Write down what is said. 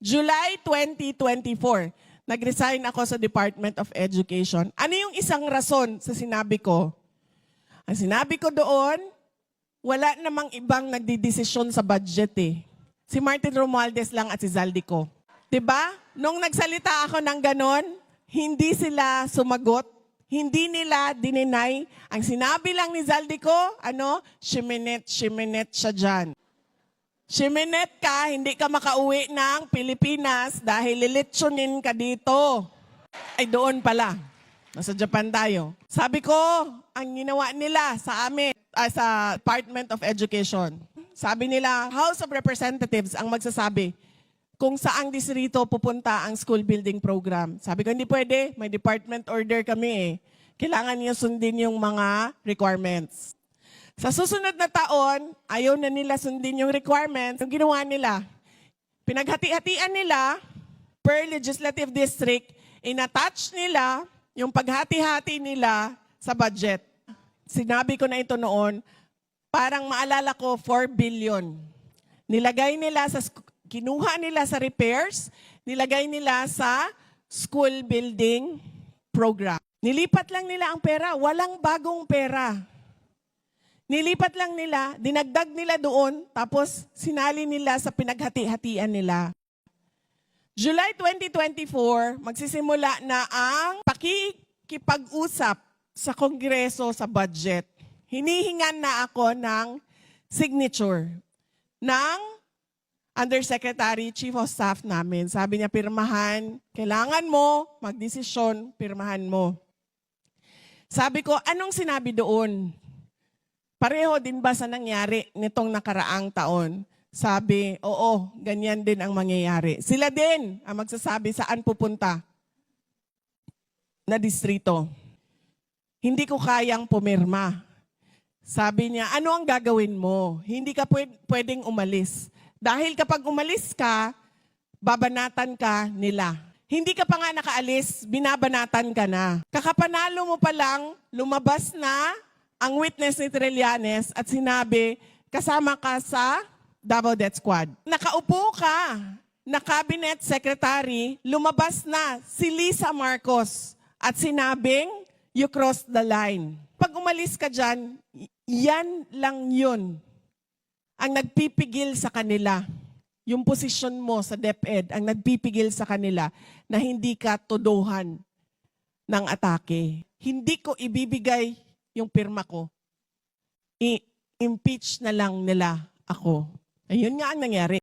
July 2024, nag-resign ako sa Department of Education. Ano yung isang rason sa sinabi ko? Ang sinabi ko doon, wala namang ibang nagdidesisyon sa budget eh. Si Martin Romualdez lang at si Zaldico. 'Di ba? Nung nagsalita ako ng ganon, hindi sila sumagot. Hindi nila dininay. Ang sinabi lang ni Zaldico, shiminet siya dyan. Shiminet ka, hindi ka makauwi ng Pilipinas dahil lilitsunin ka dito. Ay doon pala. Nasa Japan tayo. Sabi ko, ang ginawa nila sa amin, sa Department of Education. Sabi nila, House of Representatives ang magsasabi kung saang distrito pupunta ang school building program. Sabi ko, hindi pwede. May department order kami eh. Kailangan niyo sundin yung mga requirements. Sa susunod na taon, ayaw na nila sundin yung requirements. Yung ginawa nila, pinaghati-hatian nila per legislative district, in-attach nila yung paghati-hati nila sa budget. Sinabi ko na ito noon, parang maalala ko, 4 billion. Nilagay nila kinuha nila sa repairs, nilagay nila sa school building program. Nilipat lang nila ang pera, walang bagong pera. Nilipat lang nila, dinagdag nila doon, tapos sinali nila sa pinaghati-hatian nila. July 2024, magsisimula na ang pakikipag-usap sa Kongreso sa budget. Hinihingan na ako ng signature ng Undersecretary, Chief of Staff namin. Sabi niya, pirmahan, kailangan mo, magdesisyon, pirmahan mo. Sabi ko, anong sinabi doon? Pareho din ba sa nangyari nitong nakaraang taon? Sabi, oo, ganyan din ang mangyayari. Sila din ang magsasabi saan pupunta na distrito. Hindi ko kayang pumirma. Sabi niya, ano ang gagawin mo? Hindi ka pwedeng umalis. Dahil kapag umalis ka, babanatan ka nila. Hindi ka pa nga nakaalis, binabanatan ka na. Kakapanalo mo pa lang, lumabas na ang witness ni Trillanes at sinabi, kasama ka sa Davao Death Squad. Nakaupo ka na cabinet secretary, lumabas na si Lisa Marcos at sinabing, you crossed the line. Pag umalis ka dyan, yan lang yun ang nagpipigil sa kanila. Yung posisyon mo sa DepEd ang nagpipigil sa kanila na hindi ka tuduhan ng atake. Hindi ko ibibigay yung pirma ko. I-impeach na lang nila ako. Ayun nga ang nangyari.